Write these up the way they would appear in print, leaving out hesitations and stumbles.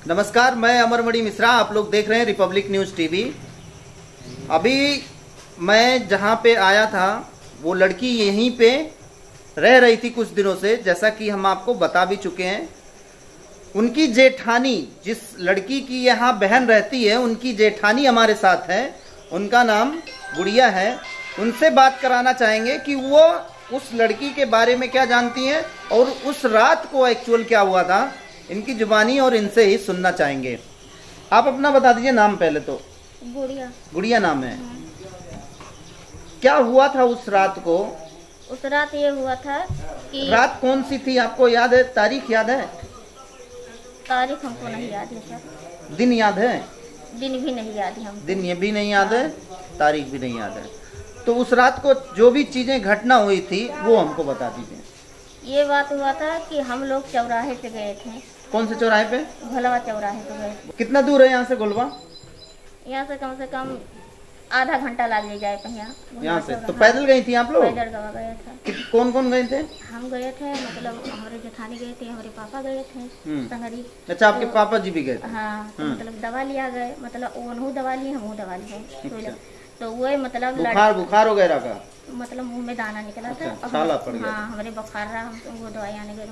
नमस्कार, मैं अमरमणि मिश्रा। आप लोग देख रहे हैं रिपब्लिक न्यूज़ टीवी। अभी मैं जहां पे आया था वो लड़की यहीं पे रह रही थी कुछ दिनों से, जैसा कि हम आपको बता भी चुके हैं। उनकी जेठानी, जिस लड़की की यहाँ बहन रहती है, उनकी जेठानी हमारे साथ है। उनका नाम गुड़िया है। उनसे बात कराना चाहेंगे कि वो उस लड़की के बारे में क्या जानती हैं और उस रात को एक्चुअल क्या हुआ था। इनकी जुबानी और इनसे ही सुनना चाहेंगे। आप अपना बता दीजिए नाम पहले तो। गुड़िया। गुड़िया नाम है। क्या हुआ था उस रात को? उस रात ये हुआ था कि रात कौन सी थी, आपको याद है? तारीख याद है? तारीख हमको नहीं याद है सर। दिन याद है? दिन भी नहीं याद है हमको। दिन ये भी नहीं याद है, तारीख भी नहीं याद है। तो उस रात को जो भी चीजें घटना हुई थी वो हमको बता दीजिए। ये बात हुआ था कि हम लोग चौराहे पे गए थे। कौन से चौराहे पे? भलवा चौराहे पे गए थे। कितना दूर है यहाँ से गोलवा? यहाँ से कम आधा घंटा लग जाए यहाँ से। तो पैदल गई थी आप लोग? पैदल गया था। कौन कौन गए थे? हम गए थे, मतलब हमारे जेठानी गए थे, हमारे पापा गए थे संगरी। अच्छा, आपके पापा जी भी गए थे? हाँ, तो मतलब दवा लिया गए, मतलब वो दवा लिए, हम दवा लिए। अच्छा। तो वो मतलब बुखार वगैरह का, मतलब मुंह में दाना निकला था। अच्छा, छाला पड़ गया। हाँ, हमारे बुखार रहा, हम वो दवाई आने गए।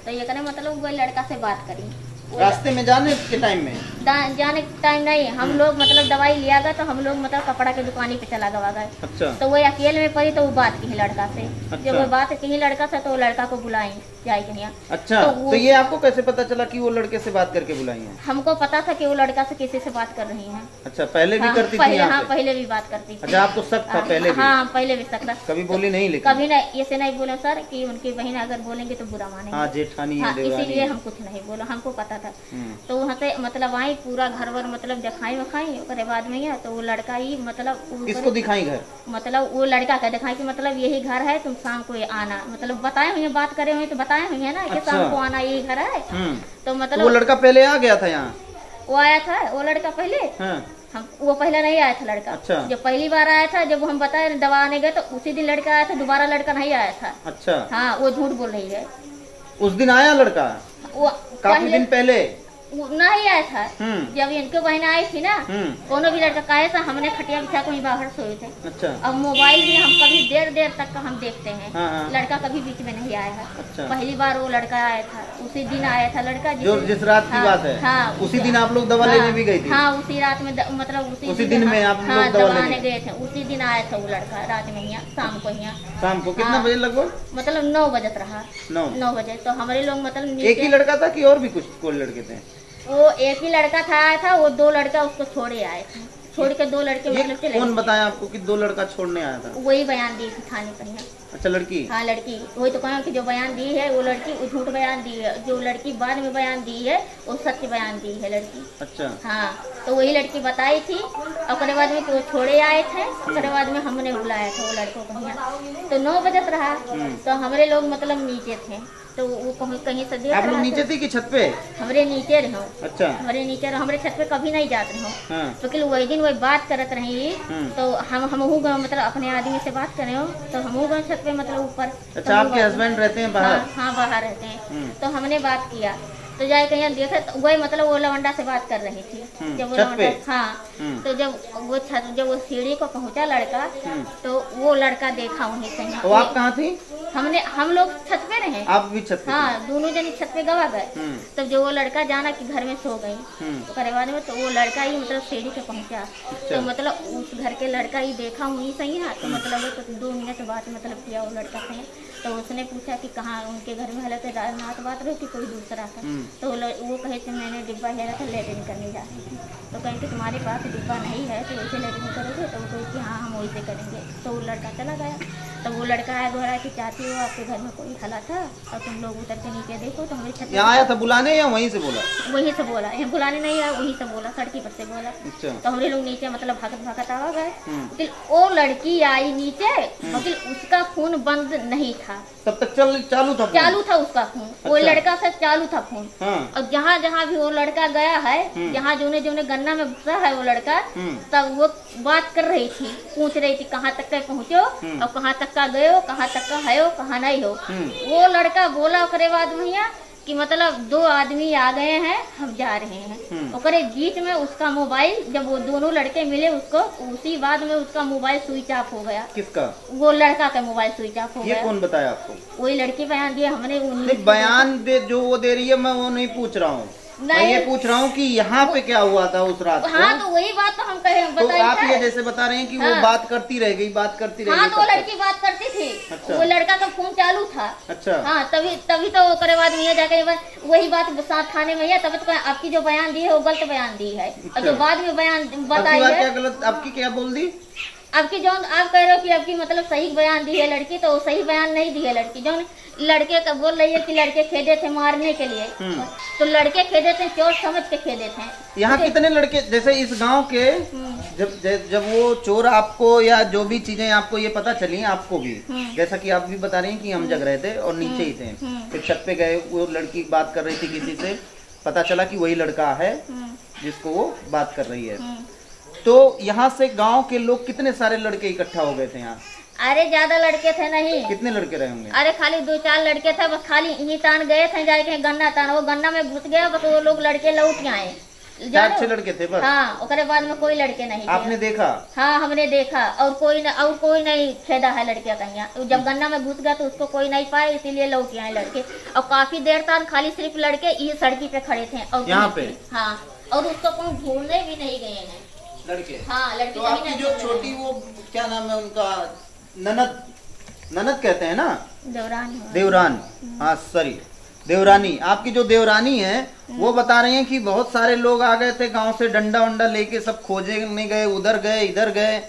तो ये कहने मतलब वो लड़का से बात करी रास्ते में जाने के टाइम में। जाने के टाइम नहीं, हम लोग मतलब दवाई लिया गया, तो हम लोग मतलब कपड़ा की दुकानी पे चला गया। अच्छा। तो वो अकेले में पड़ी, तो वो बात की लड़का से। अच्छा। जब वो बात की लड़का से, तो वो लड़का को बुलाई जाए कहीं। अच्छा, तो ये आपको कैसे पता चला कि वो लड़के से बात करके बुलाई है? हमको पता था कि वो लड़का से किसी से बात कर रही है। अच्छा, पहले भी करती थी? हाँ, पहले भी बात करती थी। अच्छा, आपको शक था पहले भी? हाँ, पहले भी शक था। कभी बोली नहीं? लेकिन कभी नहीं, ऐसे नहीं बोले सर कि उनकी बहन अगर बोलेंगे तो बुरा मानेंगे। हाँ, जेठानी हाँ, इसीलिए हम कुछ नहीं बोला, हमको पता था। तो वहाँ से मतलब आई, पूरा घर वर मतलब दिखाई वखाई। उसके बाद में तो वो लड़का ही मतलब किसको दिखाई घर? मतलब वो लड़का का दिखाई कि मतलब यही घर है, तुम शाम को आना। मतलब बताए हुए, बात करे हुए तो बताए हुए है ना कि शाम को आना, यही घर है। तो मतलब वो लड़का पहले आ गया था यहाँ? वो आया था, वो लड़का पहले। हम वो पहले नहीं आया था लड़का। अच्छा। जब पहली बार आया था, जब हम बताए दवा आने गए, तो उसी दिन लड़का आया था, दोबारा लड़का नहीं आया था। अच्छा। हाँ, वो झूठ बोल रही है। उस दिन आया लड़का? वो काफी दिन पहले नहीं आया था। जब इनके बहन आई थी ना, कोनो भी लड़का कहे था, हमने खटिया बिछा कोई बाहर सोए थे। अच्छा। अब मोबाइल भी हम कभी देर तक का हम देखते हैं। हाँ। लड़का कभी बीच में नहीं आया है। अच्छा। पहली बार वो लड़का आया था, उसी दिन आया था लड़का जिस रात की बात है। हाँ, उसी दिन आप लोग दवा लेने भी गई थी? हाँ, उसी रात में मतलब उसी दिन में आप लोग दवा लेने गए थे। उसी दिन आया था वो लड़का रात में यहाँ, शाम को यहाँ। शाम को कितना बजे लगभग? मतलब 9 बजे रहा। 9 बजे। तो हमारे लोग मतलब एक ही लड़का था कि और भी कुछ कोई लड़के थे? वो एक ही लड़का था, आया था। वो 2 लड़का उसको छोड़े आए थे। छोड़ के 2 लड़के मतलब कौन बताया आपको कि 2 लड़का छोड़ने आया था? वही बयान दी थी थाने पर। अच्छा, लड़की? हाँ, लड़की। वही तो कहा कि जो बयान दी है वो लड़की झूठ बयान दी है, जो लड़की बाद में बयान दी है वो सत्य बयान दी है लड़की। अच्छा। हाँ, तो वही लड़की बताई थी। और बाद में वो छोड़े आए थे, उसके बाद में हमने बुलाया था वो लड़कों को। तो 9 बजे रहा। तो हमारे लोग मतलब नीचे थे, तो वो कहीं से देख। आप लोग नीचे थे कि छत पे? हमारे नीचे रहो। अच्छा। हमारे नीचे रहो, हमारे छत पे कभी नहीं जाते रहो। हाँ। तो वही दिन वही बात करत रही। तो हम मतलब अपने आदमी से बात करे हो, तो हम छत पे मतलब ऊपर। अच्छा, आपके हस्बैंड रहते हैं बाहर? हाँ, बाहर रहते हैं। तो हमने बात किया, तो जाए कहीं देखे, तो वही मतलब वो लवंडा से बात कर रही थी। जब वो लवंडा, हाँ, तो जब वो सीढ़ी को पहुंचा लड़का, तो वो लड़का देखा वहीं से। तो आप कहाँ थी? हम लोग छत पे रहे। आप भी छत पे? हाँ, दोनों जन छत पे गवा गए। तब जो वो लड़का जाना कि घर में सो गई, तो बाद में तो वो लड़का ही मतलब सीढ़ी पे पहुंचा। तो मतलब उस घर के लड़का ही देखा वहीं से ही। तो मतलब 2 मिनट बाद मतलब किया वो लड़का से। तो उसने पूछा कि कहाँ उनके घर में हालत नात बात रही कि कोई दूसरा था। तो वो कहे थे मैंने डिब्बा लिया था, लेटरिन करने जा रही थी। तो कहें कि तुम्हारे पास डिब्बा नहीं है तो वैसे लेटरिन करोगे? तो वो कहे कि हाँ, हम वैसे करेंगे। तो वो लड़का चला गया। तो वो लड़का आया, दोहरा कि चाहती हो आपके घर में कोई हला था और तुम लोग उतर के नीचे देखो। तो हमारी छत यहाँ आया था बुलाने या वहीं से बोला? वहीं से बोला, यहाँ बुलाने नहीं आया, वहीं से बोला, सड़की पर से बोला। अच्छा। तो हमारे लोग नीचे मतलब भागत आ गए। फिर वो लड़की आई नीचे, लेकिन उसका फोन बंद नहीं था। तब तक चालू था उसका फोन। अच्छा। वो लड़का से चालू था फोन। और जहाँ भी वो लड़का गया है, जहाँ जोने गन्ना में घुसा है वो लड़का, तब वो बात कर रही थी, पूछ रही थी कहाँ तक पहुँचो और कहाँ तक का गए हो, कहाँ तक का है हो, कहाँ नहीं हो। वो लड़का बोला उसके बाद भैया कि मतलब 2 आदमी आ गए हैं, हम जा रहे हैं, ओकरे बीच में उसका मोबाइल, जब वो दोनों लड़के मिले उसको, उसी बाद में उसका मोबाइल स्विच ऑफ हो गया। किसका? वो लड़का का मोबाइल स्विच ऑफ हो गया। ये कौन बताया आपको? वही लड़की बयान दिया हमने। बयान दे जो वो दे रही है, मैं वो नहीं पूछ रहा हूँ, मैं ये पूछ रहा हूँ कि यहाँ पे क्या हुआ था उस रात को? हाँ, तो वही बात तो हम कहे तो आप ये जैसे बता रहे हैं कि वो बात करती रह गई, बात करती रह गई। हाँ, तो वो लड़की बात करती थी। अच्छा। वो लड़का का फोन चालू था। अच्छा। हाँ, तभी तो करे बाद में जाके वही बात साथ थाने में है, तभी तो आपकी जो बयान दी है वो गलत बयान दी है। और जो बाद में बयान बताई है, क्या गलत? आपकी क्या बोल दी? आपकी जो आप कह रहे हो कि आपकी मतलब सही बयान दी है लड़की, तो सही बयान नहीं दी है लड़की। जो लड़के का बोल रही है कि लड़के खेदे थे मारने के लिए, तो लड़के खेदे थे, चोर समझ के खेदे थे। यहाँ कितने लड़के, जैसे इस गांव के, जब वो चोर आपको या जो भी चीजें आपको ये पता चली, आपको भी जैसा कि आप भी बता रही हैं कि हम जग रहे थे और नीचे ही थे, फिर छत पे गए, वो लड़की बात कर रही थी किसी से, पता चला कि वही लड़का है जिसको वो बात कर रही है। तो यहाँ से गांव के लोग कितने सारे लड़के इकट्ठा हो गए थे यहाँ? अरे ज्यादा लड़के थे नहीं। कितने लड़के रहे होंगे? अरे खाली 2-4 लड़के थे, बस खाली इन्हीं तान गए थे, जाके गन्ना तान, वो गन्ना में घुस गया, बस वो लोग लड़के लौट के आए। 4-6 लड़के थे बस? हाँ, उसके बाद में कोई लड़के नहीं। आपने देखा? हाँ, हमने देखा, और कोई नहीं खेदा है लड़के का। जब गन्ना में घुस गया तो उसको कोई नहीं पाया, इसीलिए लौट आए लड़के। और काफी देर तक खाली सिर्फ लड़के ये सड़की पे खड़े थे और यहाँ पे। हाँ, और उसको कोई ढूंढने भी नहीं गए हैं लड़के। हाँ, लड़के। तो आपकी जो छोटी, वो क्या नाम है उनका? ननद कहते हैं ना? देवरान। हाँ सॉरी, देवरानी। आपकी जो देवरानी है वो बता रही हैं कि बहुत सारे लोग आ गए थे गांव से, डंडा वंडा लेके, सब खोजने गए, उधर गए, इधर गए,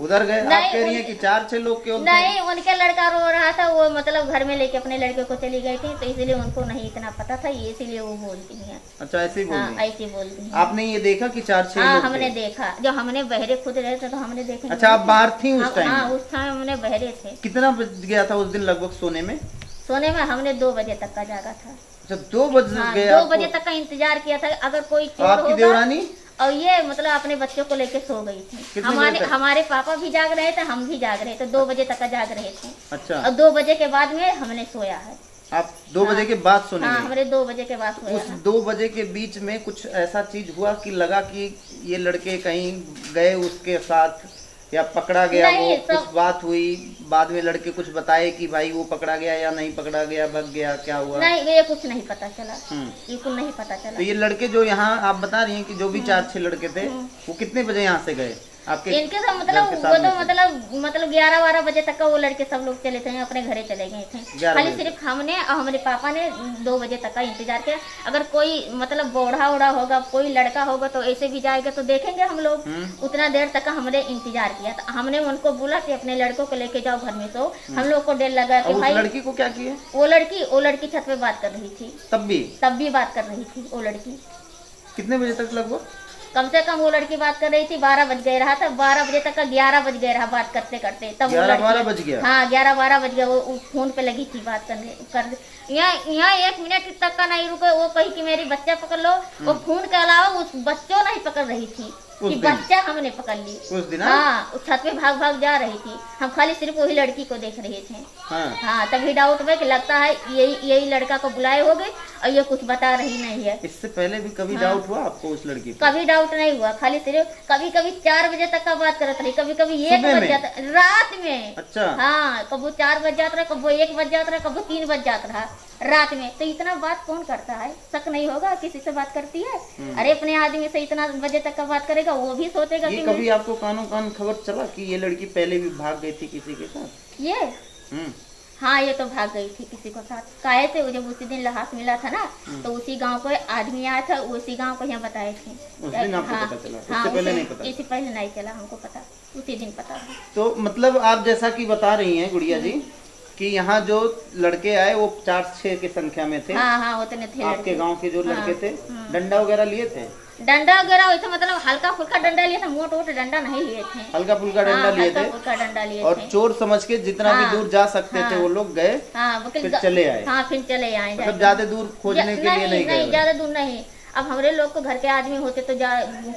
उधर गए। आप कह रही हैं कि 4-6 लोग के नहीं, उनके लड़का रो रहा था, वो मतलब घर में लेके अपने लड़के को चली गई थी, तो इसलिए उनको नहीं इतना पता था, इसीलिए वो बोलती है। अच्छा, ऐसे ही बोलती? हाँ, ऐसे बोलती है। आपने ये देखा कि 4-6 हाँ, लोग? हमने देखा, जब हमने बहरे खुद रहे थे तो हमने देखा। अच्छा, आप बाहर थी उस टाइम? हाँ, उस टाइम हमने बहरे थे। कितना बज गया था उस दिन लगभग सोने में? सोने में हमने 2 बजे तक का जागा था। अच्छा, 2 बज गए? 2 बजे तक का इंतजार किया था, अगर कोई चोर होगा। आपकी देवरानी और ये मतलब अपने बच्चों को लेके सो गई थी। हमारे पापा भी जाग रहे थे, हम भी जाग रहे थे, 2 बजे तक का जाग रहे थे। अच्छा। और 2 बजे के बाद में हमने सोया है। आप 2 बजे के बाद सोने? हाँ, हमने 2 बजे के बाद सोया। उस 2 बजे के बीच में कुछ ऐसा चीज हुआ कि लगा कि ये लड़के कहीं गए उसके साथ, या पकड़ा गया? वो कुछ बात हुई बाद में, लड़के कुछ बताए कि भाई वो पकड़ा गया या नहीं पकड़ा गया, भग गया, क्या हुआ? नहीं, ये कुछ नहीं पता चला, ये कुछ नहीं पता चला। तो ये लड़के जो यहाँ आप बता रही हैं कि जो भी 4-6 लड़के थे, वो कितने बजे यहाँ से गए आपके? इनके साथ मतलब वो तो मतलब 11-12 बजे तक का वो लड़के सब लोग चले थे, अपने घरे चले गए थे। खाली सिर्फ हमने और हमारे पापा ने 2 बजे तक का इंतजार किया। अगर कोई मतलब बूढ़ा उड़ा होगा, कोई लड़का होगा तो ऐसे भी जाएगा तो देखेंगे हम लोग। उतना देर तक का हमने इंतजार किया। तो हमने उनको बोला कि अपने लड़कों को लेके जाओ घर में, तो हम लोग को डर लगा कि भाई। लड़की को क्या किया? वो लड़की छत पे बात कर रही थी। तब भी बात कर रही थी वो लड़की। कितने बजे तक लगभग? कम से कम वो लड़की बात कर रही थी, 12 बज गए रहा था, 12 बजे तक का 11 बज गए रहा बात करते करते। तब 11-12 बज गया? हाँ, 11-12 बज गया। वो फोन पे लगी थी बात करने। यहाँ 1 मिनट तक का नहीं रुके, वो कही कि मेरी बच्चा पकड़ लो। वो फोन के अलावा उस बच्चों नहीं पकड़ रही थी कि बच्चा हमने पकड़ ली उस दिन। हाँ, उस छत पे भाग जा रही थी। हम खाली सिर्फ वही लड़की को देख रहे थे। हाँ, तभी डाउट हुआ कि लगता है यही लड़का को बुलाए हो गए और ये कुछ बता रही नहीं है। इससे पहले भी कभी डाउट हुआ आपको उस लड़की पे? कभी डाउट नहीं हुआ, खाली सिर्फ कभी 4 बजे तक का बात करत रही, कभी 1 बज जाता रात में। अच्छा। हाँ, कभी 4 बज जाता रहा, कभी 1 बज जाता रहा, कभी 3 बज जाता रहा रात में। तो इतना बात कौन करता है? शक नहीं होगा किसी से बात करती है? अरे अपने आदमी से इतना बजे तक का बात करेगा, वो भी सोचेगा कि कभी आपको कान खबर चला कि ये लड़की पहले भी भाग गई थी किसी के साथ? ये हाँ, ये तो भाग गई थी किसी को साथ। काहे थे, जब उसी दिन लाश मिला था ना, तो उसी गांव को आदमी आया था, उसी गांव को यहाँ बताए थे। उस दिन आपको पता चला? इससे पहले नहीं पता? इससे पहले नहीं चला हमको पता, उसी दिन पता। तो मतलब आप जैसा कि बता रही हैं गुड़िया जी कि यहाँ जो लड़के आए वो 4-6 की संख्या में थे। हाँ, उतने थे। आपके गांव के जो लड़के थे, डंडा वगैरह लिए थे? डंडा वगैरह वैसे मतलब हल्का फुल्का डंडा लिए थे, मोट डंडा नहीं लिए थे। हल्का फुल्का डंडा लिए थे और चोर समझ के जितना भी दूर जा सकते थे वो लोग गए। फिर चले आए? हाँ, फिर चले आए। मतलब ज्यादा दूर खोजने के लिए नहीं गए? ज्यादा दूर नहीं। अब हमारे लोग को घर के आदमी होते तो जा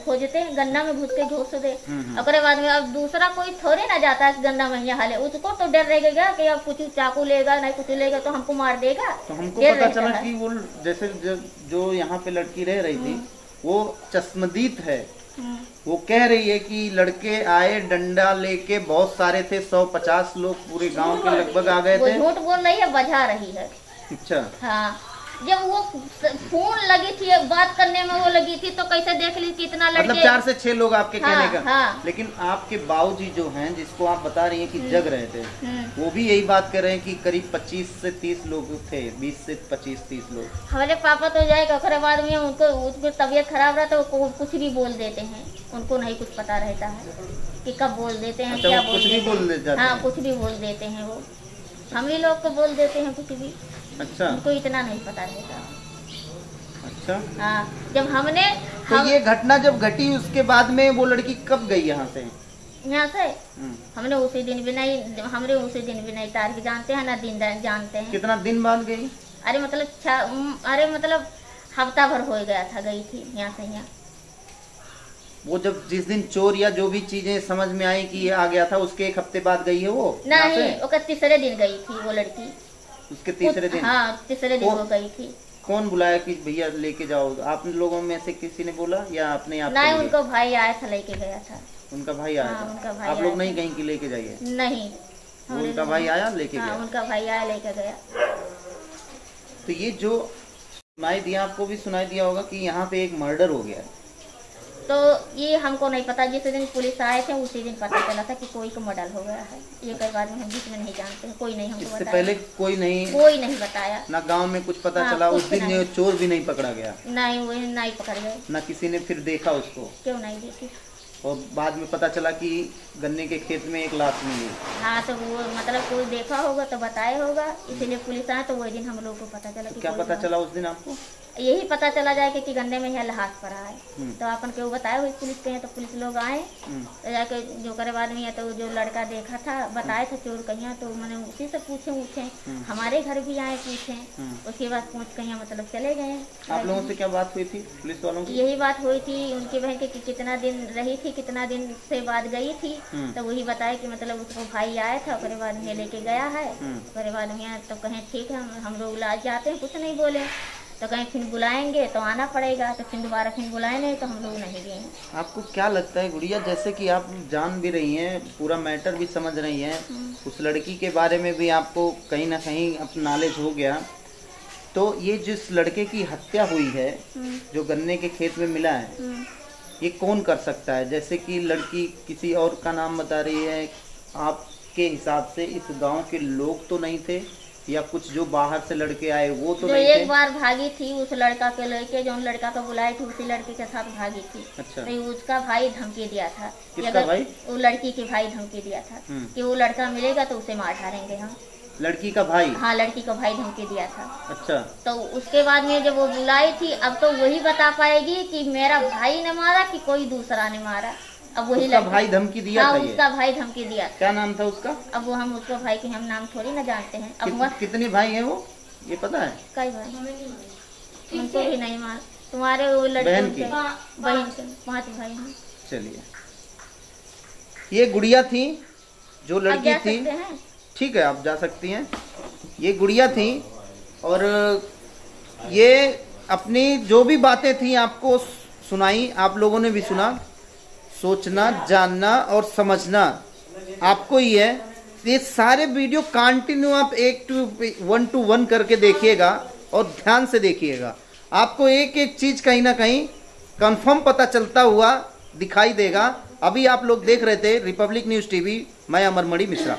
खोजते, गन्ना में घुस के घुस दे। उसके बाद में अब दूसरा कोई थोड़े ना जाता है गन्ना में हाले, उसको तो डर रहेगा कि अब कुछ चाकू लेगा नहीं कुछ लेगा तो हमको मार देगा। तो हमको पता चला कि वो जैसे जो यहाँ पे लड़की रह रही थी वो चश्मदीद है। वो कह रही है कि लड़के आए डंडा लेके, बहुत सारे थे, 150 लोग पूरे गांव के लगभग आ गए थे। झूठ बोल रही है, बजा रही है। अच्छा हाँ, जब वो फोन लगी थी बात करने में वो लगी थी तो कैसे देख ली कितना लड़के, मतलब 4 से 6 लोग आपके कहने का। हाँ। लेकिन आपके बाबूजी जो हैं जिसको आप बता रही हैं कि जग रहे थे, वो भी यही बात कर रहे हैं कि करीब 25 से 30 लोग थे, 20 से 25-30 लोग। हमारे पापा तो जाएगा उसके बाद में उनको तबीयत खराब रहता है, वो कुछ भी बोल देते हैं, उनको नहीं कुछ पता रहता है कि कब बोल देते हैं। अच्छा, क्या कुछ भी बोल देते हैं? हाँ, कुछ भी बोल देते हैं, वो हम ही लोग को बोल देते हैं कुछ भी। अच्छा, उनको इतना नहीं पता रहता। अच्छा हाँ, जब हमने तो ये घटना जब घटी उसके बाद में वो लड़की कब गई यहाँ से? यहाँ से हमने उसी दिन भी नहीं तारीख जानते हैं ना दिन जानते हैं। कितना दिन बाद गई? अरे मतलब हफ्ता भर हो गया था गई थी यहाँ से यहाँ। वो जब जिस दिन चोर या जो भी चीजें समझ में आई कि ये आ गया था उसके 1 हफ्ते बाद गई है वो? नहीं, उसका तीसरे दिन गई थी वो लड़की। उसके तीसरे दिन? हाँ, तीसरे दिन वो गई थी। कौन बुलाया कि भैया लेके जाओ? आप लोगों में से किसी ने बोला या अपने आप? नहीं, उनको भाई आया था लेके गया था। उनका भाई आया था? उनका भाई आप लोग नहीं कहीं कि लेके जाइए? नहीं, उनका भाई आया लेके गया? उनका भाई आया लेके गया। तो ये जो सुनाई दिया, आपको भी सुनाई दिया होगा कि यहाँ पे एक मर्डर हो गया है। तो ये हमको नहीं पता, जिस दिन पुलिस आए थे उसी दिन पता चला था कि कोई को मर्डर हो गया है। ये कई बार हम बीच में नहीं जानते हैं, कोई नहीं हमको इससे बताया। पहले कोई नहीं बताया ना गांव में कुछ पता चला? उस दिन चोर भी नहीं पकड़ा गया? नहीं, वो नहीं पकड़ गए। ना किसी ने फिर देखा उसको? क्यों नहीं देखी? और बाद में पता चला कि गन्ने के खेत में एक लाश मिली। हाँ, तो वो मतलब कोई देखा होगा तो बताया होगा, इसीलिए पुलिस आए तो वही दिन हम लोग को पता चला। तो क्या पता चला उस दिन आपको? यही पता चला जाए कि गन्ने में यहाँ लाश पड़ा है। तो अपन के वो बताया हुई पुलिस के हैं, तो पुलिस लोग आए तो जाके जो करे बाद में तो जो लड़का देखा था बताया था चोर कहिया, तो मैंने उसी से पूछे हमारे घर भी आए पूछे, उसके बाद पहुँच कहिया मतलब चले गए। आप लोगों से क्या बात हुई थी पुलिस वालों की? यही बात हुई थी उनकी बहन की कितना दिन रही थी, कितना दिन से बाद गई थी, तो वही बताया कि मतलब उसको भाई आया था उसके बाद में लेके गया है। उसके बाद में तो कहें ठीक है हम लोग ला जाते हैं, कुछ नहीं बोले, तो कहीं फिर बुलाएंगे तो आना पड़ेगा, तो फिर दोबारा फिर बुलाए नहीं तो हम लोग नहीं गए। आपको क्या लगता है गुड़िया, जैसे कि आप जान भी रही हैं, पूरा मैटर भी समझ रही हैं, उस लड़की के बारे में भी आपको कहीं ना कहीं अपना नॉलेज हो गया, तो ये जिस लड़के की हत्या हुई है जो गन्ने के खेत में मिला है, ये कौन कर सकता है? जैसे कि लड़की किसी और का नाम बता रही है, आपके हिसाब से इस गांव के लोग तो नहीं थे या कुछ जो बाहर से लड़के आए वो तो नहीं थे? एक बार भागी थी उस लड़का के लेके, जो लड़का को बुलाई थी उसी लड़के के साथ भागी थी। अच्छा। तो उसका भाई धमकी दिया था। किसका भाई? वो लड़की के भाई धमकी दिया था कि वो लड़का मिलेगा तो उसे मार डालेंगे हम। लड़की का भाई? हाँ, लड़की का भाई धमकी दिया था। अच्छा। तो उसके बाद में जब वो बुलाई थी, अब तो वही बता पाएगी कि मेरा भाई ने मारा कि कोई दूसरा ने मारा। अब वही उसका भाई धमकी दिया था? उसका भाई धमकी दिया। क्या नाम था उसका? अब वो हम उसका भाई के हम नाम थोड़ी ना जानते हैं। अब कितने भाई हैं वो, ये पता है? कई भाई उनको भी नहीं मार, तुम्हारे वो लड़के बहन के 5 भाई हैं। चलिए, ये गुड़िया थी जो लड़की थी, ठीक है आप जा सकती हैं। ये गुड़िया थी और ये अपनी जो भी बातें थी आपको सुनाई, आप लोगों ने भी सुना। सोचना, जानना और समझना आपको ही है। ये सारे वीडियो कंटिन्यू आप 1 to 1 करके देखिएगा और ध्यान से देखिएगा, आपको एक एक चीज कहीं ना कहीं कंफर्म पता चलता हुआ दिखाई देगा। अभी आप लोग देख रहे थे रिपब्लिक न्यूज टीवी, मैं अमरमणि मिश्रा।